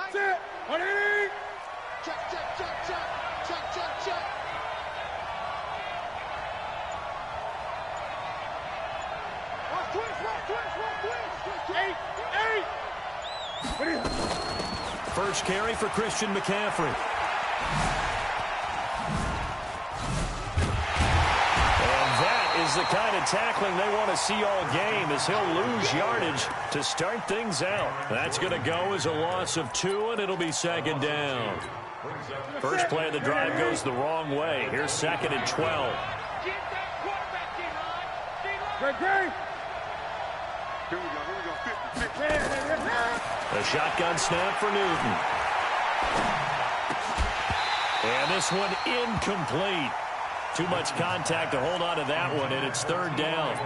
That's it. 180. Check, check, check, check. Check, check, check. Watch twist, watch twist, watch twist. 8, 8. First carry for Christian McCaffrey. Is the kind of tackling they want to see all game, as he'll lose yardage to start things out. That's going to go as a loss of 2, and it'll be second down. First play of the drive goes the wrong way. Here's second and 12. Great. A shotgun snap for Newton. And this one incomplete. Too much contact to hold on to that one, and it's third down.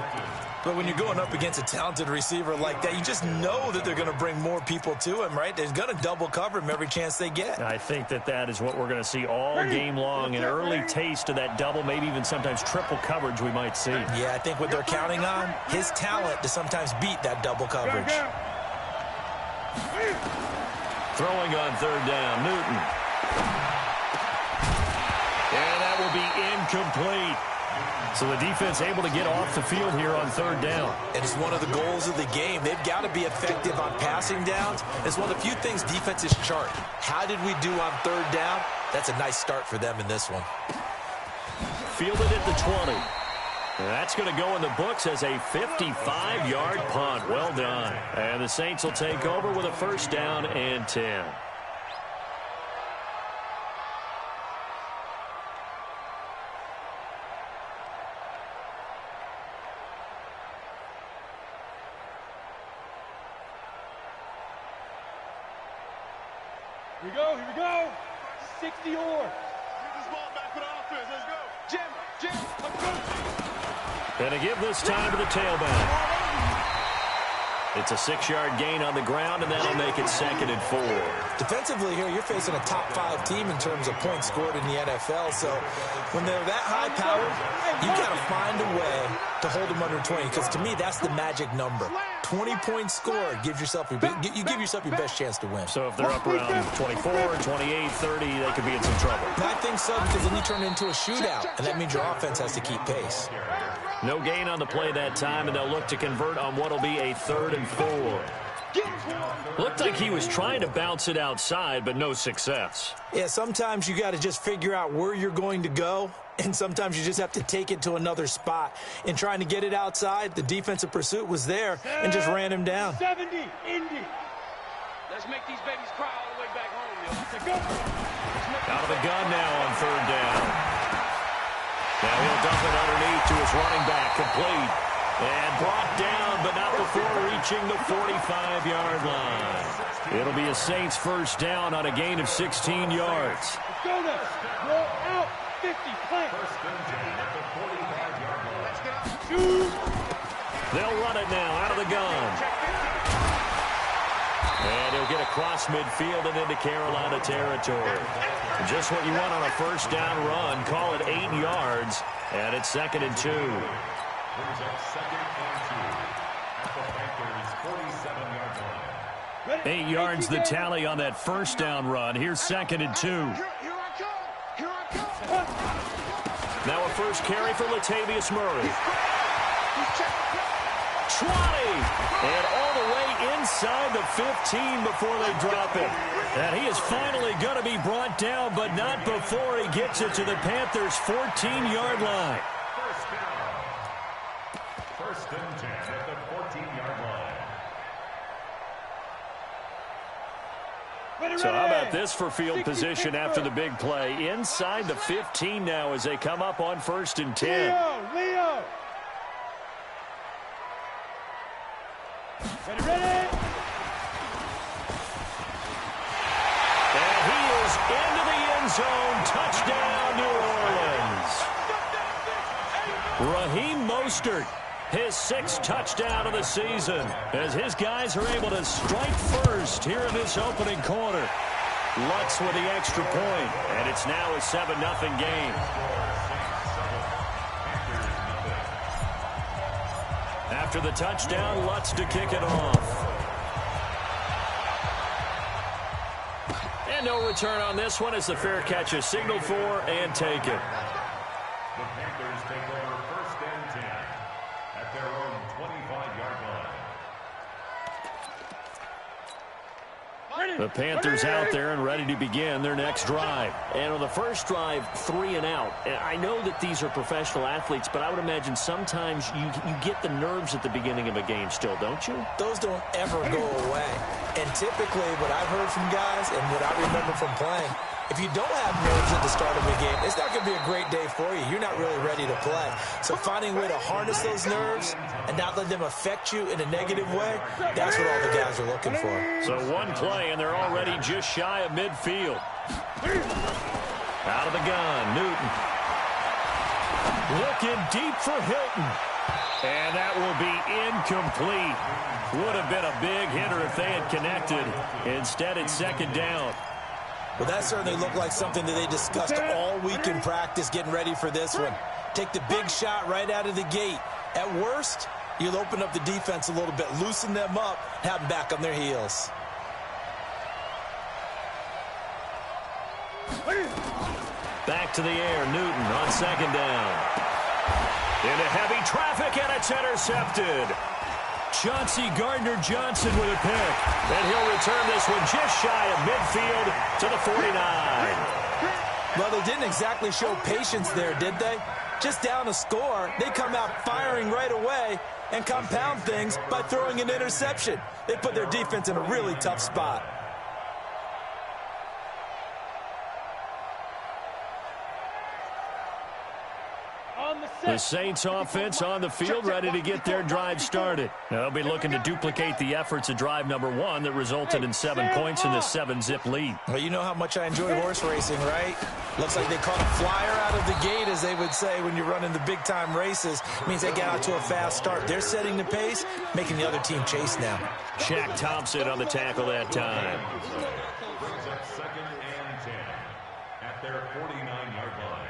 But when you're going up against a talented receiver like that, you just know that they're going to bring more people to him, right? They're going to double cover him every chance they get. I think that is what we're going to see all game long, an early taste of that double, maybe even sometimes triple coverage we might see. Yeah, I think what they're counting on, his talent to sometimes beat that double coverage. Throwing on third down, Newton. And that will be incomplete. So the defense able to get off the field here on third down. And it's one of the goals of the game. They've got to be effective on passing downs. It's one of the few things defenses chart. How did we do on third down? That's a nice start for them in this one. Fielded at the 20. That's going to go in the books as a 55-yard punt. Well done. And the Saints will take over with a first down and 10. Here we go. 60 yards. Get this ball back for the offense. Let's go. Jim, let's go. Gonna give this time to the tailback. It's a 6-yard gain on the ground, and that'll make it second and 4. Defensively here, you're facing a top-5 team in terms of points scored in the NFL. So when they're that high-powered, you got to find a way to hold them under 20. Because to me, that's the magic number. 20 points scored gives yourself you give yourself your best chance to win. So if they're up around 24, 28, 30, they could be in some trouble. And I think so, because then you turn it into a shootout, and that means your offense has to keep pace. No gain on the play that time, and they'll look to convert on what will be a 3rd and 4. Looked like he was trying to bounce it outside, but no success. Yeah, sometimes you got to just figure out where you're going to go, and sometimes you just have to take it to another spot. In trying to get it outside, the defensive pursuit was there and just ran him down. 70, Indy. Let's make these babies cry all the way back home, yo. Out of the gun now on third down. Now he'll dump it underneath to his running back, complete. And brought down, but not before reaching the 45-yard line. It'll be a Saints first down on a gain of 16 yards. Let's go now. Roll out. 50, play. They'll run it now out of the gun. And he'll get across midfield and into Carolina territory. Just what you want on a first down run. Call it 8 yards, and it's second and 2. 8 yards the tally on that first down run. Here's second and 2. Now a first carry for Latavius Murray. 20! And all the way inside the 15 before they drop it. And he is finally going to be brought down, but not before he gets it to the Panthers' 14-yard line. First and 10 at the 14-yard line. So how about this for field position after the big play? Inside the 15 now as they come up on first and 10. Leo. Ready. And he is into the end zone. Touchdown, New Orleans. Raheem Mostert, his 6th touchdown of the season, as his guys are able to strike first here in this opening quarter. Lutz with the extra point, and it's now a 7-0 game. After the touchdown, Lutz to kick it off. And no return on this one as the fair catch is signaled for and taken. The Panthers take over 1st and 10 at their own 25-yard line. The Panthers out there and ready to begin their next drive. And on the first drive, 3 and out. And I know that these are professional athletes, but I would imagine sometimes you get the nerves at the beginning of a game still, don't you? Those don't ever go away. And typically what I've heard from guys and what I remember from playing, if you don't have nerves at the start of a game, it's not going to be a great day for you. You're not really ready to play. So finding a way to harness those nerves and not let them affect you in a negative way, that's what all the guys are looking for. So one play, and they're already just shy of midfield. Out of the gun, Newton. Looking deep for Hilton. And that will be incomplete. Would have been a big hitter if they had connected. Instead, it's 2nd down. Well, that certainly looked like something that they discussed all week in practice getting ready for this one. Take the big shot right out of the gate. At worst, you'll open up the defense a little bit, loosen them up, have them back on their heels. Back to the air, Newton on 2nd down. Into heavy traffic, and it's intercepted. Chauncey Gardner-Johnson with a pick. And he'll return this one just shy of midfield to the 49. Well, they didn't exactly show patience there, did they? Just down a score, they come out firing right away and compound things by throwing an interception. They put their defense in a really tough spot. The Saints offense on the field ready to get their drive started. They'll be looking to duplicate the efforts of drive number 1 that resulted in 7 points in this 7-zip lead. Well, you know how much I enjoy horse racing, right? Looks like they caught a flyer out of the gate, as they would say when you're running the big-time races. It means they get out to a fast start. They're setting the pace, making the other team chase now. Shaq Thompson on the tackle that time. Brings up 2nd and 10 at their 49-yard line.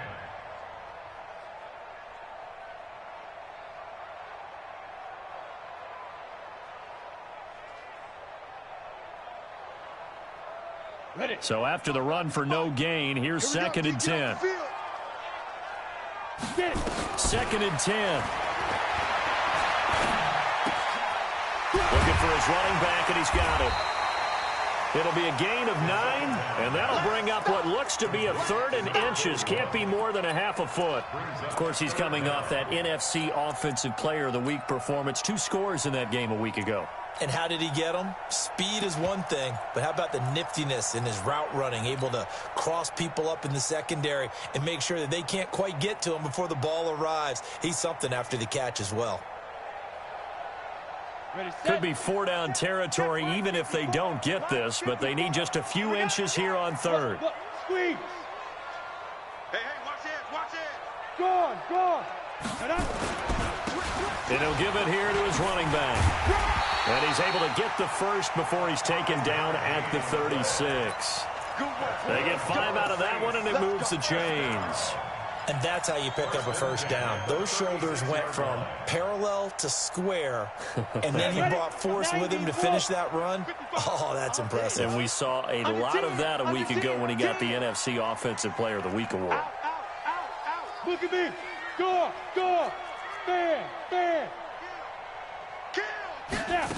So after the run for no gain, here's 2nd and 10. 2nd and 10. Looking for his running back, and he's got it. It'll be a gain of 9, and that'll bring up what looks to be a 3rd and inches. Can't be more than a half a foot. Of course, he's coming off that NFC Offensive Player of the Week performance. 2 scores in that game a week ago. And how did he get them? Speed is one thing, but how about the niftiness in his route running, able to cross people up in the secondary and make sure that they can't quite get to him before the ball arrives. He's something after the catch as well. Could be 4-down territory even if they don't get this, but they need just a few inches here on 3rd. Squeeze. Hey, watch it, watch it. Go on. And he'll give it here to his running back. And he's able to get the first before he's taken down at the 36. They get 5 out of that one, and it moves the chains. And that's how you pick up a 1st down. Those shoulders went from parallel to square, and then he brought force with him to finish that run. Oh, that's impressive. And we saw a lot of that a week ago when he got the NFC Offensive Player of the Week award. Out. Look at me. Go. Fan. Yeah.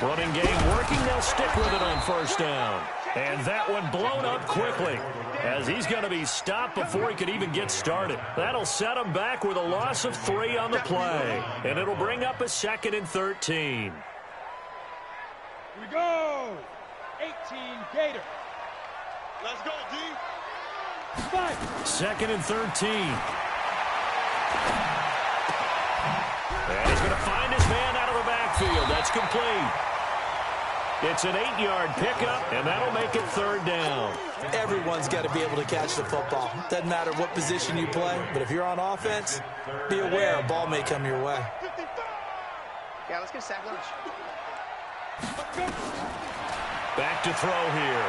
Running game working. They'll stick with it on 1st down. And that one blown up quickly as he's going to be stopped before he could even get started. That'll set him back with a loss of 3 on the play. And it'll bring up a 2nd and 13. Here we go. 18 Gator. Let's go, D. 5. 2nd and 13. And he's going to find his man out of the backfield. That's complete. It's an 8-yard pickup, and that'll make it 3rd down. Everyone's got to be able to catch the football. Doesn't matter what position you play, but if you're on offense, be aware a ball may come your way. Yeah, let's get a sack lunch. Back to throw here.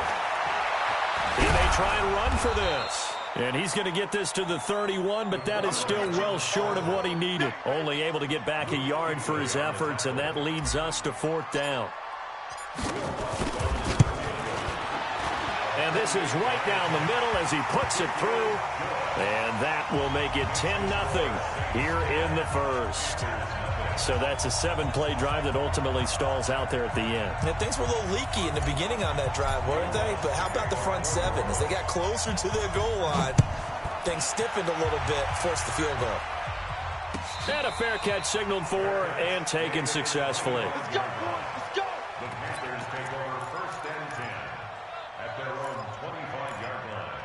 He may try and run for this. And he's going to get this to the 31, but that is still well short of what he needed. Only able to get back a yard for his efforts, and that leads us to 4th down. And this is right down the middle as he puts it through. And that will make it 10-0 here in the first. So that's a 7-play drive that ultimately stalls out there at the end. And things were a little leaky in the beginning on that drive, weren't they? But how about the front seven? As they got closer to their goal line, things stiffened a little bit, forced the field goal. And a fair catch signaled for and taken successfully. Let's go, boys. Let's go. The Panthers take over 1st and 10 at their own 25-yard line.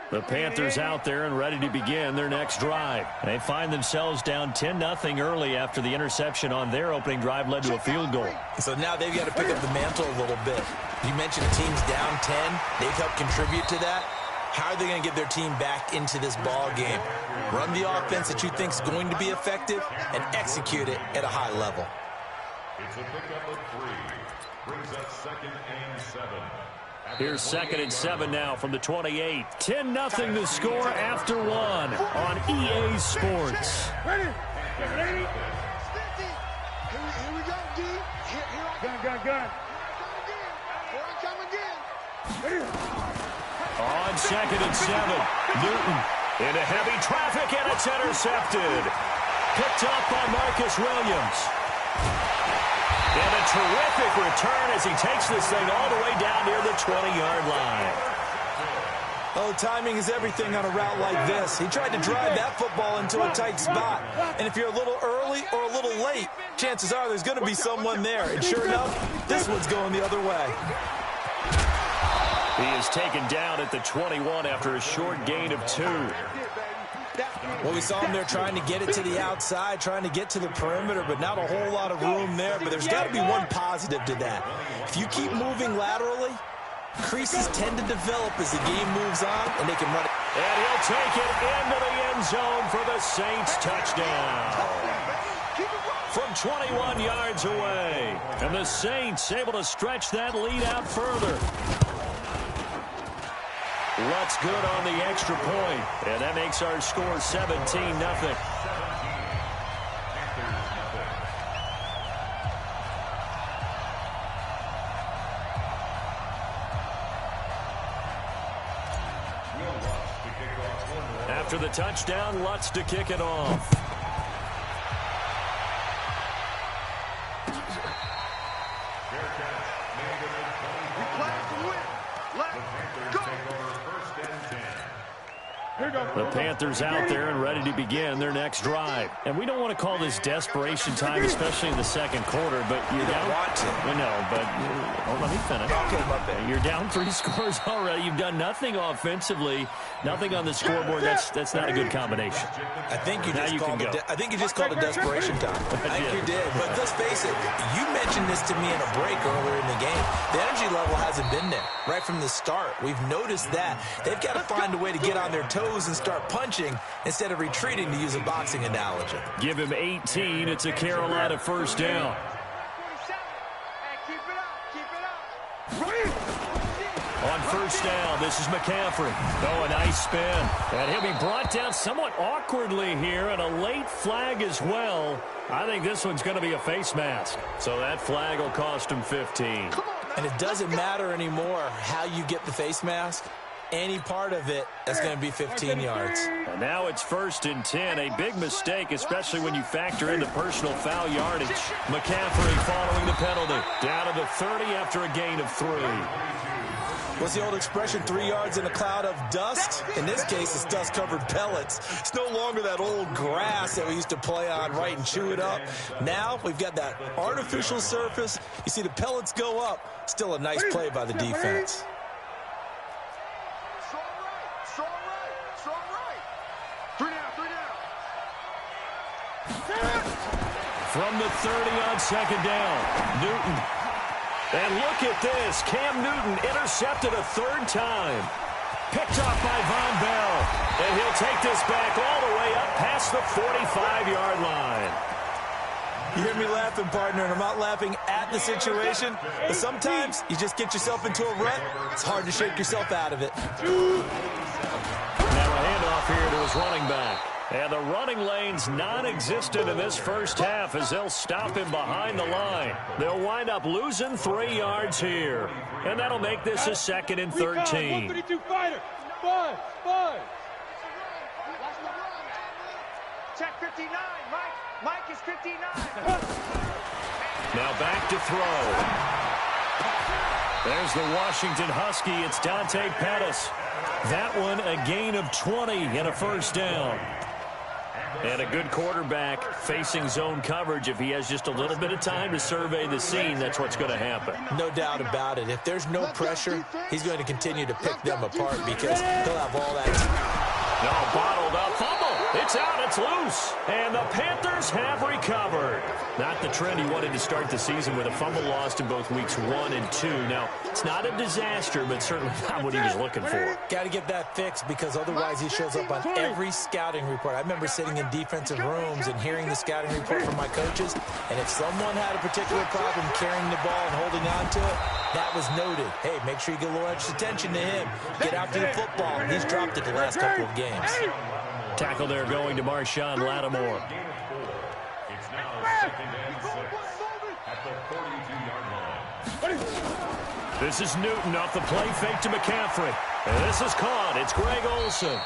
The Panthers out there and ready to begin their next drive. They find themselves down 10-0 early after the interception on their opening drive led to a field goal. So now they've got to pick up the mantle a little bit. You mentioned the team's down 10. They've helped contribute to that. How are they going to get their team back into this ball game? Run the offense that you think is going to be effective and execute it at a high level. It's a pickup of 3. Brings up 2nd and 7. Here's 2nd and 7 now from the 28. 10-0 the score after 1 on EA Sports. Ready? Ready? Here we go, D. Gun. Here I come again. Ready? On 2nd and 7, Newton into heavy traffic, and it's intercepted. Picked up by Marcus Williams. And a terrific return as he takes this thing all the way down near the 20-yard line. Oh, timing is everything on a route like this. He tried to drive that football into a tight spot. And if you're a little early or a little late, chances are there's going to be someone there. And sure enough, this one's going the other way. He is taken down at the 21 after a short gain of 2. Well, we saw him there trying to get it to the outside, trying to get to the perimeter, but not a whole lot of room there. But there's got to be one positive to that. If you keep moving laterally, creases tend to develop as the game moves on, and they can run it. And he'll take it into the end zone for the Saints touchdown. From 21 yards away. And the Saints able to stretch that lead out further. Lutz good on the extra point, and that makes our score 17-0. After the touchdown, Lutz to kick it off. The Panthers out there and ready to begin their next drive. And we don't want to call this desperation time, especially in the second quarter, but you're down. Want to. I know, but let me finish. Okay, you're down 3 scores already. You've done nothing offensively, nothing on the scoreboard. That's not a good combination. I think you just called it desperation time. I think you did. But let's face it, you mentioned this to me in a break earlier in the game. The energy level hasn't been there right from the start. We've noticed that. They've got to find a way to get on their toes and start punching instead of retreating, to use a boxing analogy. Give him 18. It's a Carolina first down. On first down, this is McCaffrey. Oh, a nice spin. And he'll be brought down somewhat awkwardly here, and a late flag as well. I think this one's going to be a face mask. So that flag will cost him 15. And it doesn't matter anymore how you get the face mask. Any part of it, that's going to be 15 yards. And now it's 1st and 10. A big mistake, especially when you factor in the personal foul yardage. McCaffrey following the penalty. Down to the 30 after a gain of 3. What's the old expression, 3 yards in a cloud of dust? In this case, it's dust-covered pellets. It's no longer that old grass that we used to play on, right, and chew it up. Now we've got that artificial surface. You see the pellets go up. Still a nice play by the defense. From the 30 on second down, Newton. And look at this. Cam Newton intercepted a 3rd time. Picked off by Von Bell. And he'll take this back all the way up past the 45-yard line. You hear me laughing, partner, and I'm not laughing at the situation, but sometimes you just get yourself into a rut. It's hard to shake yourself out of it. Now a handoff here to his running back. And the running lane's non-existent in this first half as they'll stop him behind the line. They'll wind up losing 3 yards here. And that'll make this a 2nd and 13. 132 fighter. 5. Check 59. Mike is 59. Now back to throw. There's the Washington Husky. It's Dante Pettis. That one a gain of 20 and a first down. And a good quarterback facing zone coverage. If he has just a little bit of time to survey the scene, that's what's going to happen. No doubt about it. If there's no pressure, he's going to continue to pick them apart because he'll have all that. No, bottled up fumble. It's out. It's loose. And the Panthers have recovered. Not the trend he wanted to start the season with a fumble lost in both weeks 1 and 2. Now, it's not a disaster, but certainly not what he was looking for. Got to get that fixed because otherwise he shows up on every scouting report. I remember sitting in defensive rooms and hearing the scouting report from my coaches, and if someone had a particular problem carrying the ball and holding on to it, that was noted. Hey, make sure you get a little extra attention to him. Get after the football. He's dropped it the last couple of games. Tackle there going to Marshawn Lattimore. It's now 2nd and 6 at the 42-yard line. This is Newton off the play fake to McCaffrey. And this is caught. It's Greg Olsen.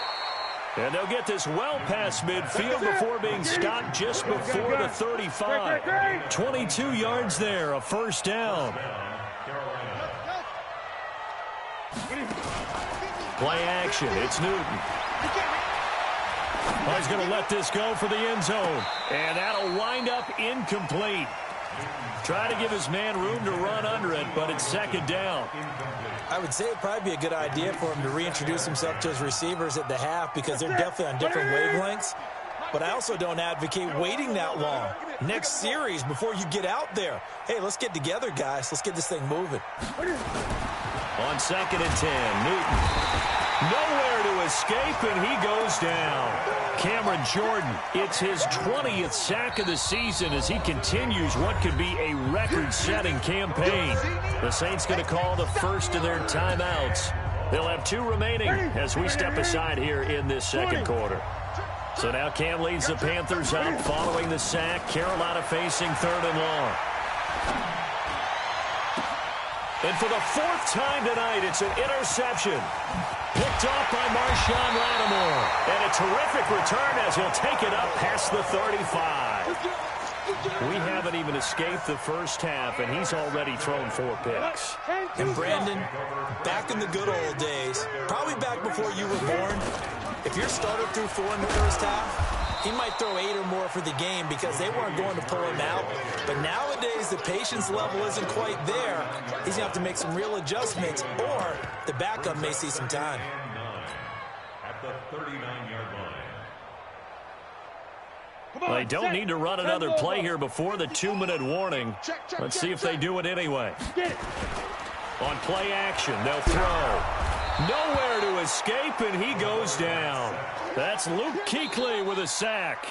And they'll get this well past midfield before being stopped just before the 35. 22 yards there, a first down. Play action. It's Newton. Oh, he's going to let this go for the end zone. And that'll wind up incomplete. Try to give his man room to run under it, but it's 2nd down. I would say it'd probably be a good idea for him to reintroduce himself to his receivers at the half because they're definitely on different wavelengths. But I also don't advocate waiting that long. Next series before you get out there. Hey, let's get together, guys. Let's get this thing moving. On 2nd and 10, Newton. Nowhere to escape, and he goes down. Cameron Jordan, it's his 20th sack of the season as he continues what could be a record-setting campaign. The Saints going to call the first of their timeouts. They'll have 2 remaining as we step aside here in this 2nd quarter. So now Cam leads the Panthers up following the sack. Carolina facing 3rd and long. And for the 4th time tonight, it's an interception. Picked off by Marshawn Lattimore. And a terrific return as he'll take it up past the 35. We haven't even escaped the first half, and he's already thrown 4 picks. And Brandon, back in the good old days, probably back before you were born, if your starter threw 4 in the first half, he might throw 8 or more for the game because they weren't going to pull him out. But nowadays, the patience level isn't quite there. He's going to have to make some real adjustments, or the backup may see some time. At the 39-yard line. They don't need to run another play here before the 2-minute warning. Let's see if they do it anyway. On play action, they'll throw. Nowhere to escape, and he goes down. That's Luke Kuechly with a sack.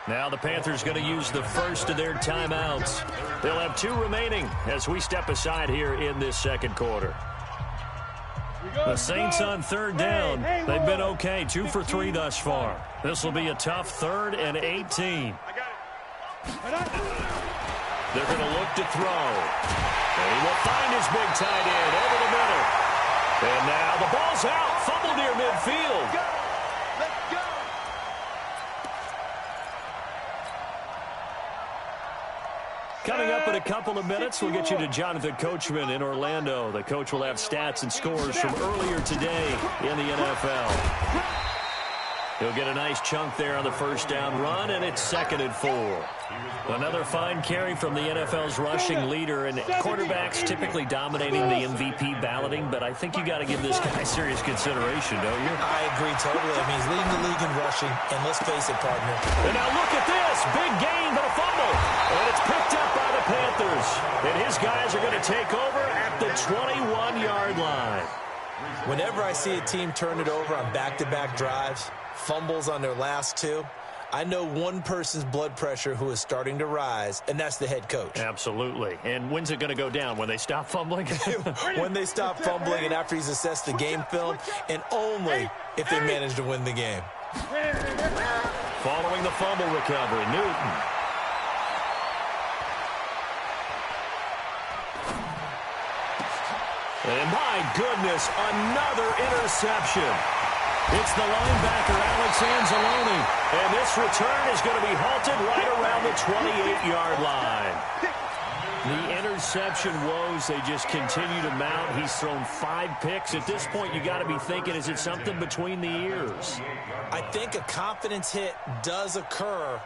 Now the Panthers going to use the first of their timeouts. They'll have 2 remaining as we step aside here in this 2nd quarter. The Saints on 3rd down. They've been okay, 2 for 3 thus far. This will be a tough 3rd and 18. They're going to look to throw. And he will find his big tight end over the middle. And now the ball's out. Fumble near midfield. Let's go. Coming up in a couple of minutes, we'll get you to Jonathan Coachman in Orlando. The coach will have stats and scores from earlier today in the NFL. He'll get a nice chunk there on the first down run, and it's 2nd and 4. Another fine carry from the NFL's rushing leader, and quarterbacks typically dominating the MVP balloting, but I think you got to give this guy serious consideration, don't you? I agree totally. I mean, he's leading the league in rushing, and let's face it, partner. And now look at this. Big gain, but a fumble. And it's picked up by the Panthers. And his guys are going to take over at the 21-yard line. Whenever I see a team turn it over on back-to-back drives, fumbles on their last 2, I know one person's blood pressure who is starting to rise, and that's the head coach. Absolutely. And when's it going to go down? When they stop fumbling? When they stop fumbling and after he's assessed the game film, and only if they manage to win the game. Following the fumble recovery, Newton. And my goodness, another interception. It's the linebacker, Alex Anzalone. And this return is going to be halted right around the 28-yard line. The interception woes, they just continue to mount. He's thrown 5 picks. At this point, you got to be thinking, is it something between the ears? I think a confidence hit does occur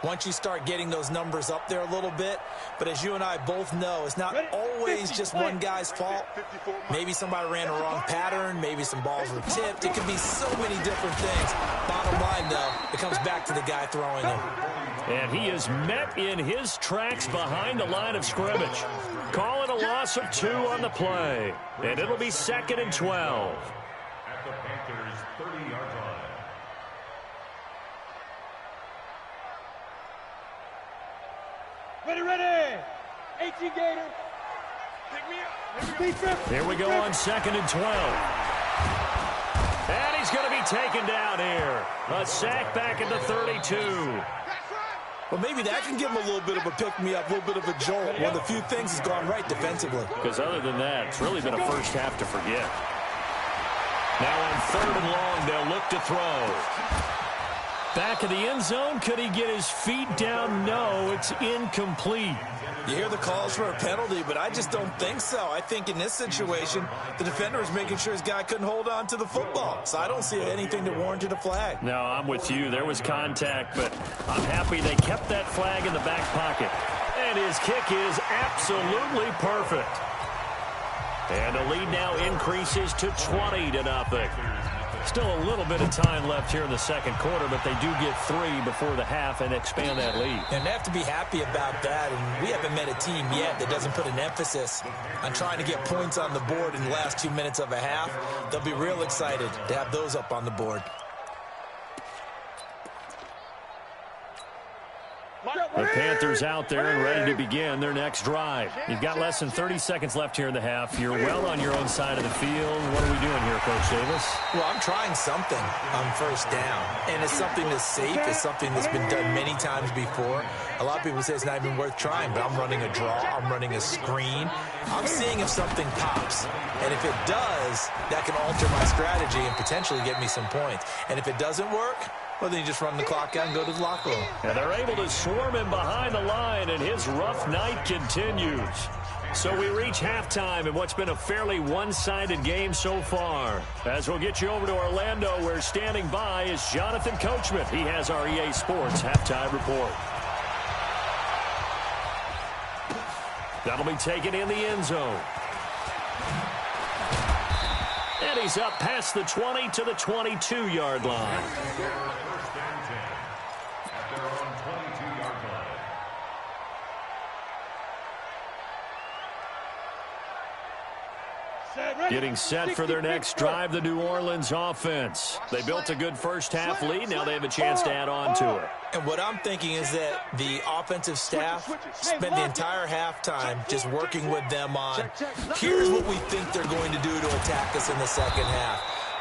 once you start getting those numbers up there a little bit. But as you and I both know, it's not always just one guy's fault. Maybe somebody ran a wrong pattern. Maybe some balls were tipped. It could be so many different things. Bottom line, though, it comes back to the guy throwing them. And he is met in his tracks behind the line of scrimmage. Calling a loss of 2 on the play. And it'll be 2nd and 12. At the Panthers' 30-yard line. Ready. 18 Gator. Pick me up. Here we go on 2nd and 12. And he's going to be taken down here. A sack back at the 32. Well, maybe that can give him a little bit of a pick-me-up, a little bit of a jolt. One of the few things has gone right defensively. Because other than that, it's really been a first half to forget. Now on 3rd and long, they'll look to throw. Back of the end zone, could he get his feet down? No, it's incomplete. You hear the calls for a penalty, but I just don't think so. I think in this situation, the defender was making sure his guy couldn't hold on to the football. So I don't see anything that warranted a flag. No, I'm with you. There was contact, but I'm happy they kept that flag in the back pocket. And his kick is absolutely perfect. And the lead now increases to 20-0. Still a little bit of time left here in the second quarter, but they do get 3 before the half and expand that lead. And they have to be happy about that. And we haven't met a team yet that doesn't put an emphasis on trying to get points on the board in the last 2 minutes of a half. They'll be real excited to have those up on the board. The Panthers out there and ready to begin their next drive. You've got less than 30 seconds left here in the half. You're well on your own side of the field. What are we doing here, Coach Davis? Well, I'm trying something on first down. And it's something that's safe. It's something that's been done many times before. A lot of people say it's not even worth trying, but I'm running a draw. I'm running a screen. I'm seeing if something pops. And if it does, that can alter my strategy and potentially get me some points. And if it doesn't work, well, then you just run the clock out and go to the locker room. And they're able to swarm him behind the line, and his rough night continues. So we reach halftime in what's been a fairly one-sided game so far. As we'll get you over to Orlando, where standing by is Jonathan Coachman. He has our EA Sports halftime report. That'll be taken in the end zone. And he's up past the 20 to the 22-yard line. First and 10 at their own 22-yard line. Getting set for their next drive, the New Orleans offense. They built a good first-half lead. Now they have a chance to add on to it. And what I'm thinking is that the offensive staff spent the entire halftime just working with them on, here's what we think they're going to do to attack us in the second half.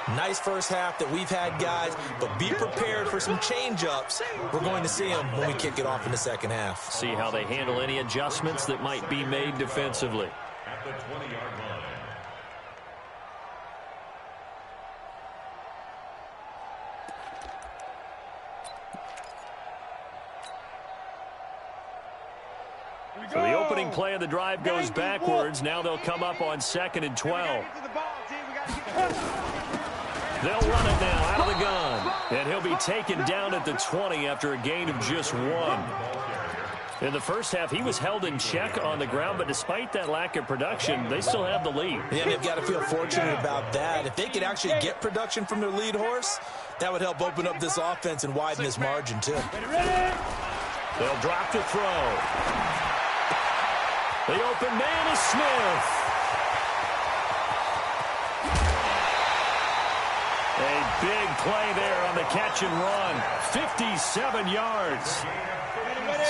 Nice first half that we've had, guys, but be prepared for some change-ups. We're going to see them when we kick it off in the second half. See how they handle any adjustments that might be made defensively. At the 20-yard line. So the opening play of the drive goes backwards. Now they'll come up on 2nd and 12. They'll run it now out of the gun. And he'll be taken down at the 20 after a gain of just 1. In the first half, he was held in check on the ground, but despite that lack of production, they still have the lead. Yeah, they've got to feel fortunate about that. If they could actually get production from their lead horse, that would help open up this offense and widen this margin, too. They'll drop to throw. The open man is Smith. A big play there on the catch and run. 57 yards.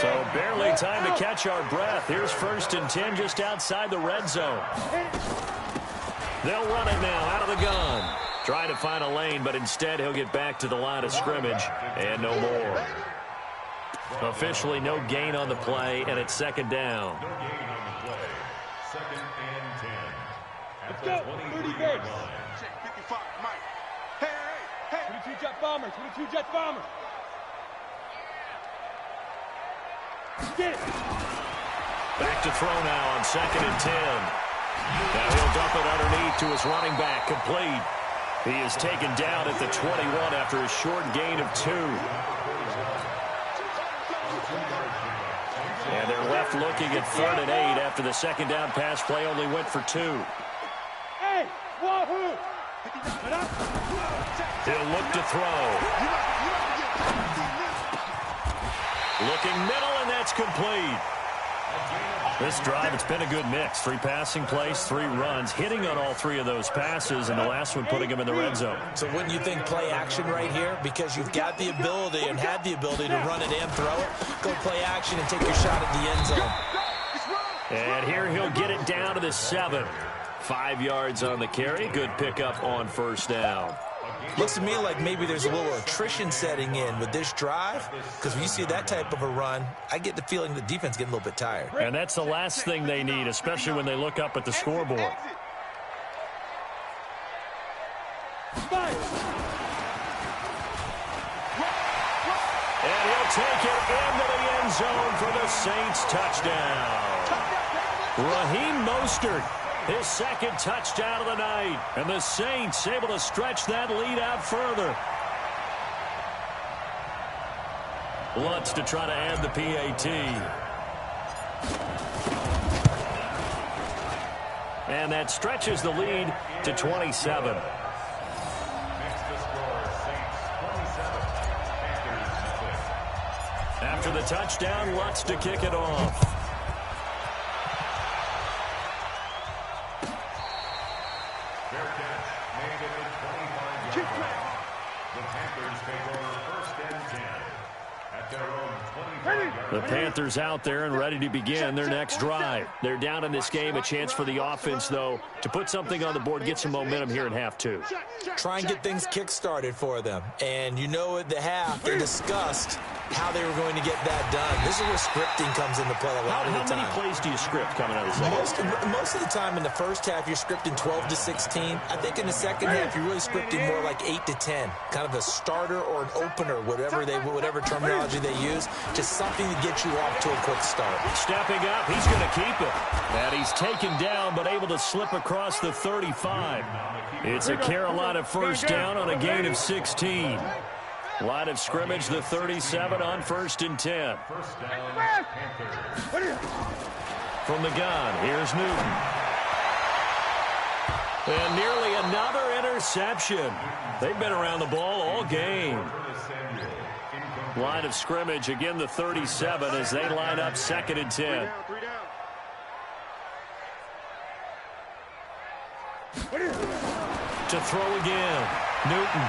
So barely time to catch our breath. Here's 1st and 10 just outside the red zone. They'll run it now out of the gun. Trying to find a lane, but instead he'll get back to the line of scrimmage and no more. Officially no gain on the play, and it's second down. No gain on the play. Second and 10. Let's go. 30 yards. Check 55, Mike. Hey. 22 Jet Bombers. 22 Jet Bombers. Get it. Back to throw now on second and 10. Now he'll dump it underneath to his running back, complete. He is taken down at the 21 after a short gain of 2. And they're left looking at 3rd and 8 after the second down pass play only went for 2. Hey, wahoo! He'll look to throw. Looking middle, and that's complete. This drive, it's been a good mix. 3 passing plays, 3 runs, hitting on all 3 of those passes, and the last one putting him in the red zone. So wouldn't you think play action right here? Because you've got the ability and had the ability to run it and throw it. Go play action and take your shot at the end zone. And here he'll get it down to the 7. 5 yards on the carry. Good pickup on first down. Looks to me like maybe there's a little attrition setting in with this drive, because when you see that type of a run, I get the feeling the defense getting a little bit tired. And that's the last thing they need, especially when they look up at the scoreboard. And he'll take it into the end zone for the Saints touchdown. Raheem Mostert, his second touchdown of the night. And the Saints able to stretch that lead out further. Lutz to try to add the PAT. And that stretches the lead to 27. After the touchdown, Lutz to kick it off. Fair catch made at the 25-yard line. The Panthers take over 1st and 10 at their own 25-yard line. The Panthers out there and ready to begin their next drive. They're down in this game. A chance for the offense, though, to put something on the board, get some momentum here in half 2. Try and get things kick-started for them. And you know at the half, they discussed how they were going to get that done. This is where scripting comes into play a lot of the time. How many plays do you script coming out of the second? Most of the time in the first half, you're scripting 12 to 16. I think in the second half, you're really scripting more like 8 to 10. Kind of a starter or an opener, whatever terminology they use. Just something to get you off to a quick start. Stepping up, he's going to keep it. And he's taken down, but able to slip across the 35. It's a Carolina first down on a gain of 16. Line of scrimmage, the 37 on 1st and 10. First down, Panthers. From the gun, here's Newton. And nearly another interception. They've been around the ball all game. Line of scrimmage, again the 37 as they line up 2nd and 10. To throw again, Newton.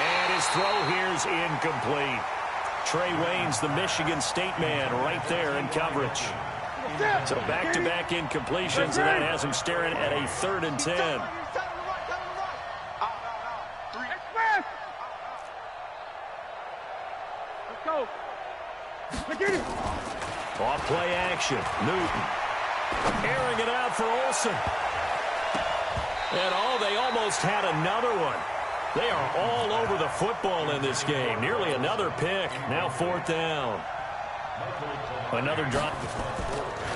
And his throw here's incomplete. Trey Wayne's the Michigan State man right there in coverage. So back-to-back incompletions, and that has him staring at a 3rd and 10. Let's go. Get it. Off play action, Newton. Airing it out for Olsen. And they almost had another one. They are all over the football in this game. Nearly another pick. Now 4th down. Another drop.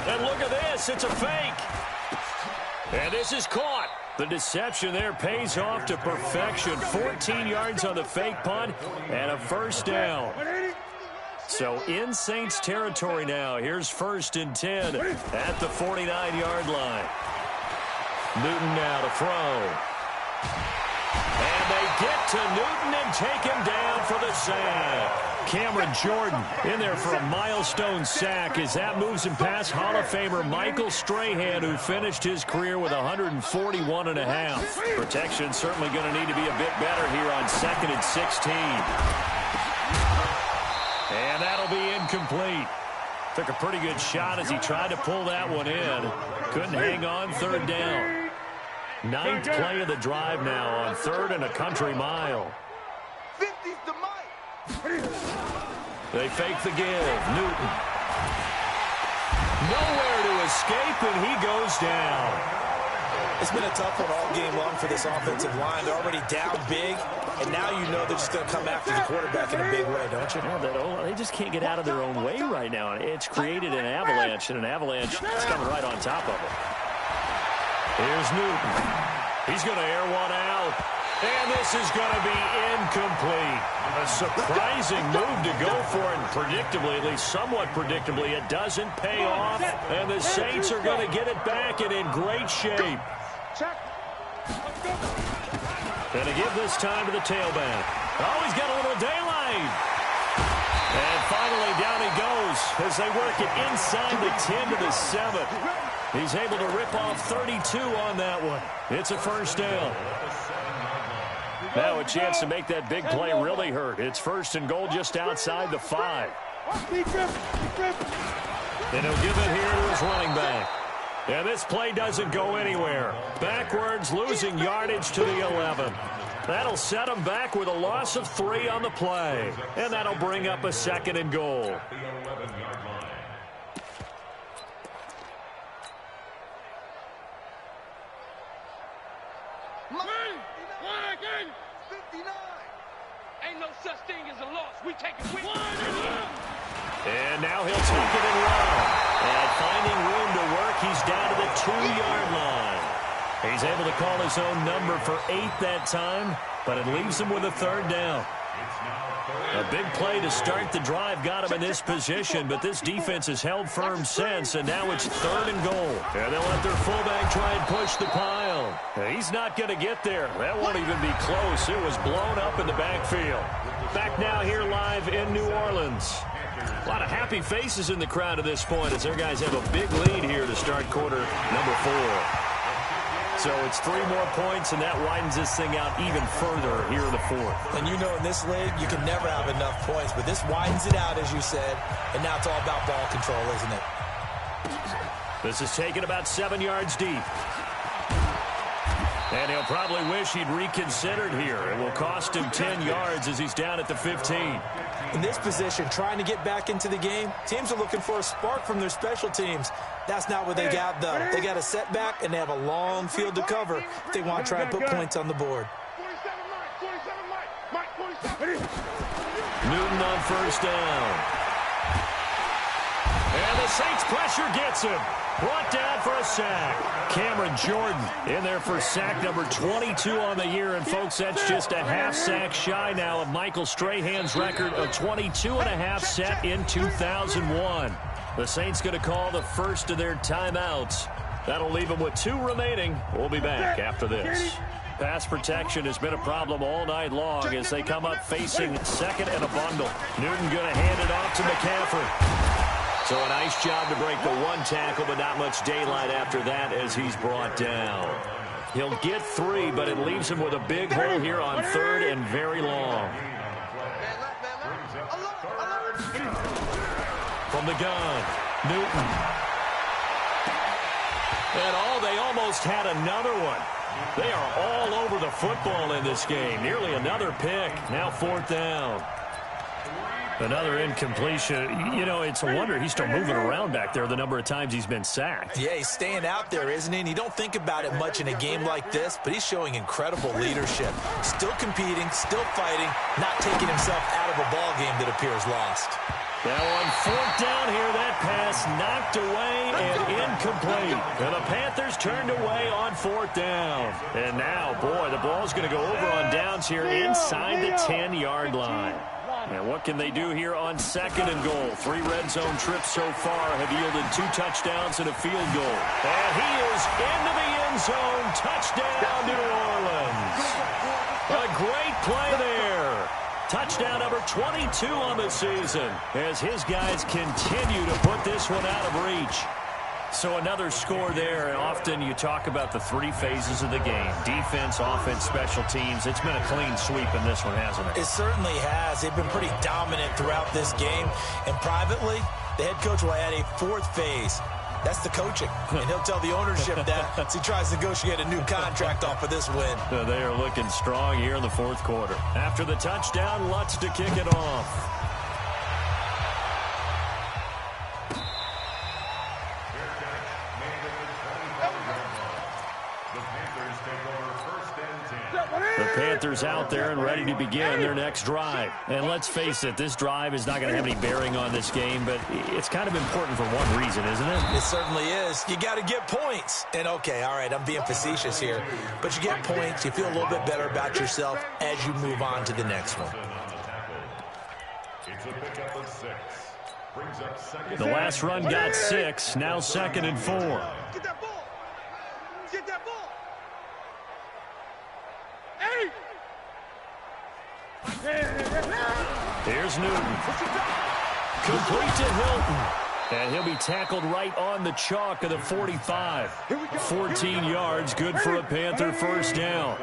And look at this. It's a fake. And this is caught. The deception there pays off to perfection. 14 yards on the fake punt and a first down. So in Saints territory now. Here's 1st and 10 at the 49-yard line. Newton now to throw. And they get to Newton and take him down for the sack. Cameron Jordan in there for a milestone sack as that moves him past Hall of Famer Michael Strahan, who finished his career with 141.5. Protection certainly going to need to be a bit better here on 2nd and 16. And that'll be incomplete. Took a pretty good shot as he tried to pull that one in. Couldn't hang on 3rd down. Ninth play of the drive now on 3rd and a country mile. 50's the mic. They fake the give. Newton. Nowhere to escape, and he goes down. It's been a tough one all game long for this offensive line. They're already down big, and now you know they're just going to come after the quarterback in a big way, don't you? Yeah, they just can't get out of their own way right now. It's created an avalanche, and an avalanche is coming right on top of them. Here's Newton. He's going to air one out. And this is going to be incomplete. A surprising move to go for it, and predictably, at least somewhat predictably, it doesn't pay off. And the Saints are going to get it back and in great shape. And to give this time to the tailback. Oh, he's got a little daylight. And finally, down he goes as they work it inside the 10 to the 7. He's able to rip off 32 on that one. It's a first down. Now a chance to make that big play really hurt. It's 1st and goal just outside the 5. And he'll give it here to his running back. And this play doesn't go anywhere. Backwards, losing yardage to the 11. That'll set him back with a loss of 3 on the play. And that'll bring up a 2nd and goal. Ain't no such thing as a loss. We take it with. And now he'll take it and run. And finding room to work, he's down to the 2-yard line. He's able to call his own number for 8 that time, but it leaves him with a 3rd down. A big play to start the drive got him in this position, but this defense has held firm since, and now it's 3rd and goal. And they'll let their fullback try and push the pile. He's not going to get there. That won't even be close. It was blown up in the backfield. Back now here live in New Orleans. A lot of happy faces in the crowd at this point as their guys have a big lead here to start quarter number 4. So it's 3 more points, and that widens this thing out even further here in the 4th. And you know in this league, you can never have enough points, but this widens it out, as you said, and now it's all about ball control, isn't it? This is taken about 7 yards deep. And he'll probably wish he'd reconsidered here. It will cost him 10 yards as he's down at the 15. In this position, trying to get back into the game, teams are looking for a spark from their special teams. That's not what they got, though. They got a setback, and they have a long field to cover if they want to try and put points on the board. Newton on 1st down. And the Saints pressure gets him. Brought down for a sack. Cameron Jordan in there for sack number 22 on the year. And, folks, that's just a half sack shy now of Michael Strahan's record of 22.5 set in 2001. The Saints going to call the first of their timeouts. That'll leave them with 2 remaining. We'll be back after this. Pass protection has been a problem all night long as they come up facing 2nd and a bundle. Newton going to hand it off to McCaffrey. So a nice job to break the 1 tackle, but not much daylight after that as he's brought down. He'll get 3, but it leaves him with a big hole here on 3rd and very long. From the gun, Newton. And they almost had another one. They are all over the football in this game. Nearly another pick. Now 4th down. Another incompletion. You know, it's a wonder he's still moving around back there the number of times he's been sacked. Yeah, he's staying out there, isn't he? And you don't think about it much in a game like this, but he's showing incredible leadership. Still competing, still fighting, not taking himself out of a ball game that appears lost. Now on 4th down here, that pass knocked away and incomplete. And the Panthers turned away on 4th down. And now, boy, the ball's going to go over on downs here inside the 10-yard line. And what can they do here on 2nd and goal? 3 red zone trips so far have yielded 2 touchdowns and a field goal. And he is into the end zone. Touchdown, New Orleans. A great play there. Touchdown number 22 on the season as his guys continue to put this one out of reach. So another score there, and often you talk about the 3 phases of the game. Defense, offense, special teams. It's been a clean sweep in this one, hasn't it? It certainly has. They've been pretty dominant throughout this game. And privately, the head coach will add a 4th phase. That's the coaching. And he'll tell the ownership that as he tries to negotiate a new contract off of this win. They are looking strong here in the fourth quarter. After the touchdown, Lutz to kick it off. The Panthers out there and ready to begin their next drive. And let's face it, this drive is not going to have any bearing on this game, but it's kind of important for one reason, isn't it? It certainly is. You got to get points. And, okay, all right, I'm being facetious here. But you get points. You feel a little bit better about yourself as you move on to the next one. It's a pickup of 6. Brings up second. The last run got 6. Now 2nd and 4. Get that ball. Get that ball. Here's Newton. Complete to Hilton. And he'll be tackled right on the chalk of the 45. 14 yards, good for a Panther first down.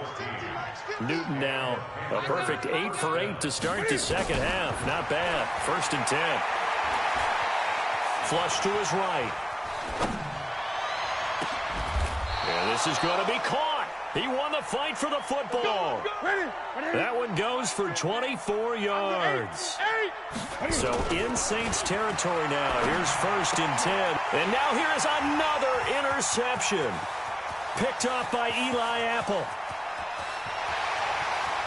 Newton now a perfect 8 for 8 to start the second half. Not bad. 1st and 10. Flush to his right. And this is going to be caught. He won the fight for the football. That one goes for 24 yards. So in Saints territory now. Here's 1st and 10. And now here is another interception. Picked up by Eli Apple.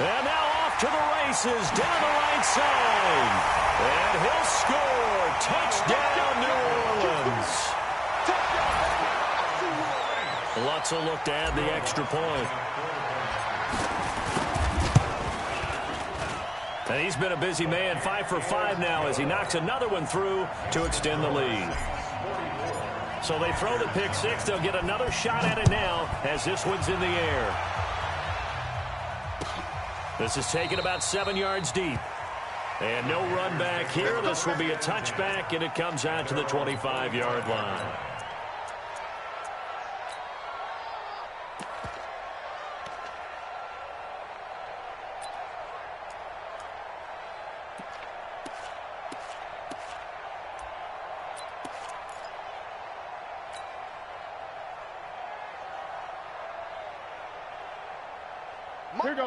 And now off to the races down the right side. And he'll score. Touchdown, New Orleans. Lutz will look to add the extra point. And he's been a busy man, 5 for 5 now as he knocks another one through to extend the lead. So they throw the pick 6. They'll get another shot at it now as this one's in the air. This is taken about 7 yards deep. And no run back here. This will be a touchback, and it comes out to the 25-yard line.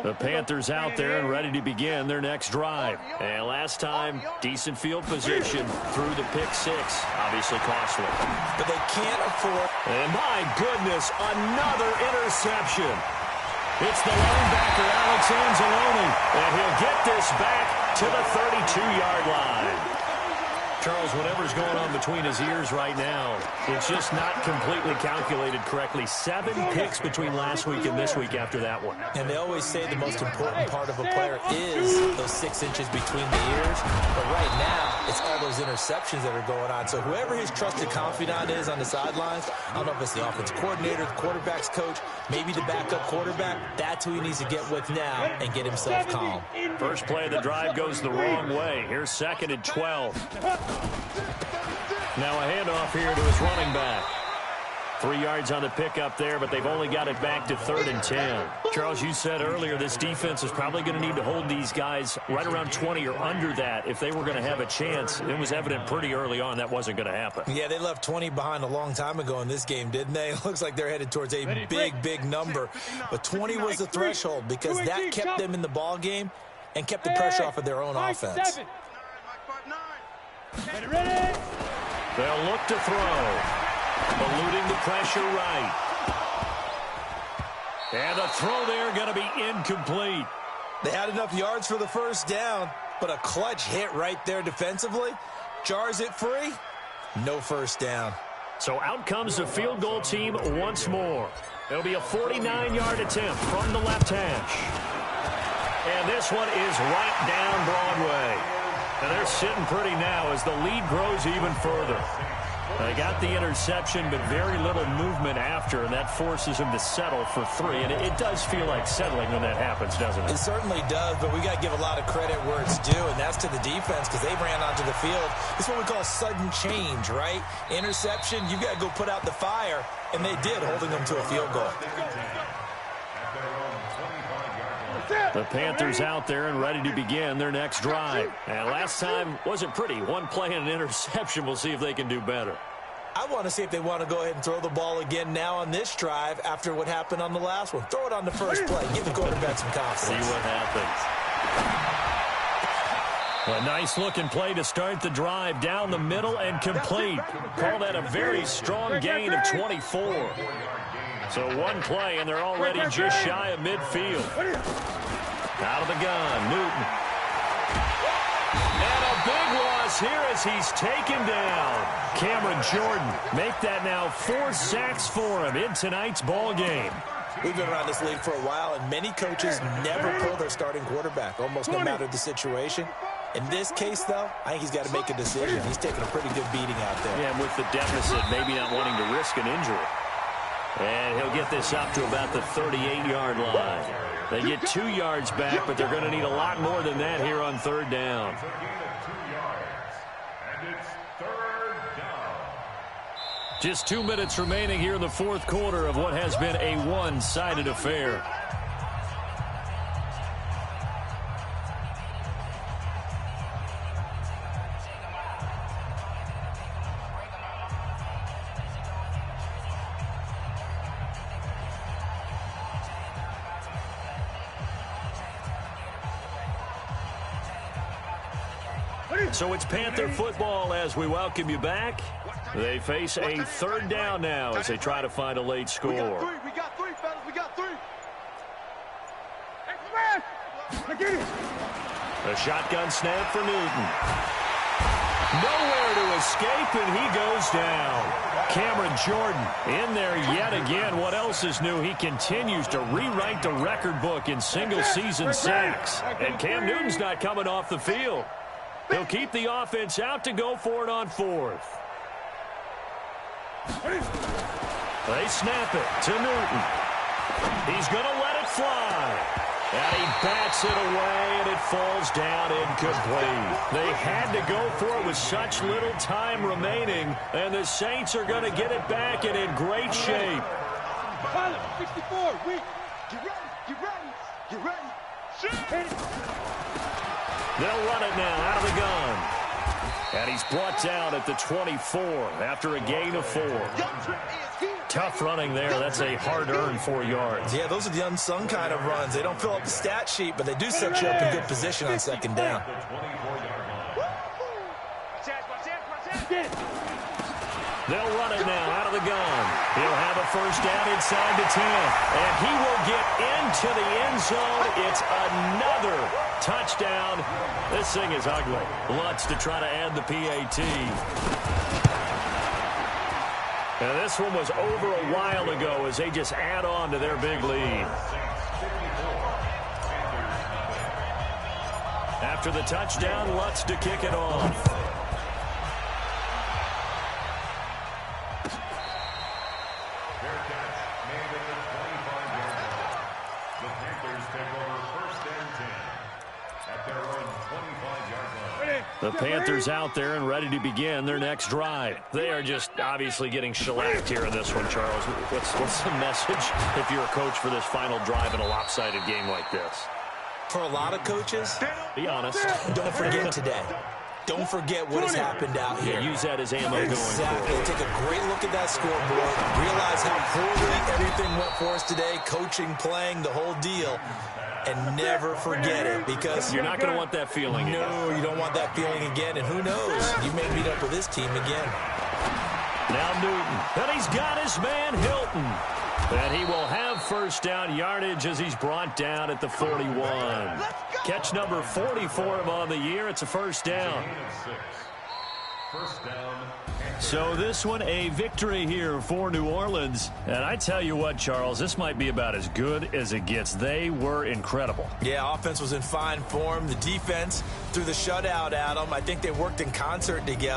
The Panthers out there and ready to begin their next drive. And last time, decent field position through the pick 6. Obviously costly. But they can't afford. And my goodness, another interception. It's the linebacker, Alex Anzalone. And he'll get this back to the 32-yard line. Charles, whatever's going on between his ears right now, it's just not completely calculated correctly. 7 picks between last week and this week after that one. And they always say the most important part of a player is those 6 inches between the ears. But right now, it's all those interceptions that are going on. So whoever his trusted confidant is on the sidelines, I don't know if it's the offensive coordinator, the quarterback's coach, maybe the backup quarterback, that's who he needs to get with now and get himself calm. First play of the drive goes the wrong way. Here's 2nd and 12. Now a handoff here to his running back. 3 yards on the pickup there, but they've only got it back to 3rd and 10. Charles, you said earlier this defense is probably going to need to hold these guys right around 20 or under that if they were going to have a chance. It was evident pretty early on that wasn't going to happen. Yeah, they left 20 behind a long time ago in this game, didn't they? It looks like they're headed towards a big number. But 20 was the threshold because that kept them in the ball game and kept the pressure off of their own offense. They'll look to throw. Eluding the pressure right. And the throw there going to be incomplete. They had enough yards for the first down, but a clutch hit right there defensively. Jars it free. No first down. So out comes the field goal team once more. It'll be a 49-yard attempt from the left hash. And this one is right down Broadway. And they're sitting pretty now as the lead grows even further. They got the interception, but very little movement after, and that forces them to settle for 3. And it does feel like settling when that happens, doesn't it? It certainly does, but we got to give a lot of credit where it's due, and that's to the defense because they ran onto the field. It's what we call sudden change, right? Interception, you got to go put out the fire, and they did, holding them to a field goal. The Panthers out there and ready to begin their next drive. And last time wasn't pretty. One play and an interception. We'll see if they can do better. I want to see if they want to go ahead and throw the ball again now on this drive after what happened on the last one. Throw it on the first play. Give the quarterback some confidence. See what happens. A nice-looking play to start the drive down the middle and complete. Call that a very strong gain of 24. So one play, and they're already just shy of midfield. Out of the gun, Newton. And a big loss here as he's taken down. Cameron Jordan make that now 4 sacks for him in tonight's ball game. We've been around this league for a while, and many coaches never pull their starting quarterback, almost no matter the situation. In this case, though, I think he's got to make a decision. He's taking a pretty good beating out there. Yeah, and with the deficit, maybe not wanting to risk an injury. And he'll get this up to about the 38-yard line. They get 2 yards back, but they're going to need a lot more than that here on third down. Just 2 minutes remaining here in the fourth quarter of what has been a one-sided affair. So it's Panther football as we welcome you back. They face a third down now as they try to find a late score. We got three, fellas. We got three. A shotgun snap for Newton. Nowhere to escape, and he goes down. Cameron Jordan in there yet again. What else is new? He continues to rewrite the record book in single-season sacks. And Cam Newton's not coming off the field. He'll keep the offense out to go for it on fourth. They snap it to Newton. He's going to let it fly. And he bats it away, and it falls down incomplete. They had to go for it with such little time remaining, and the Saints are going to get it back and in great shape. 64, get ready, get ready, get ready. They'll run it now out of the gun. And he's brought down at the 24 after a gain of 4. Tough running there. That's a hard-earned 4 yards. Yeah, those are the unsung kind of runs. They don't fill up the stat sheet, but they do set you up in good position on second down. They'll run it now out of the gun. He'll have a first down inside the 10. And he will get into the end zone. It's another touchdown. This thing is ugly. Lutz to try to add the PAT. And this one was over a while ago as they just add on to their big lead. After the touchdown, Lutz to kick it off. The Panthers out there and ready to begin their next drive. They are just obviously getting shellacked here in this one, Charles. What's the message if you're a coach for this final drive in a lopsided game like this? For a lot of coaches, be honest. Don't forget today. Don't forget what has happened out here. Yeah, use that as ammo going forward. Take a great look at that scoreboard. Realize how poorly everything went for us today. Coaching, playing, the whole deal. And never forget it, because you're not going to want that feeling again. No, you don't want that feeling again. And who knows? You may meet up with this team again. Now Newton. And he's got his man Hilton. And he will have first down yardage as he's brought down at the 41. Catch number 40 for him on the year. It's a first down. First down. So this one, a victory here for New Orleans. And I tell you what, Charles, this might be about as good as it gets. They were incredible. Yeah, offense was in fine form. The defense threw the shutout at them. I think they worked in concert together.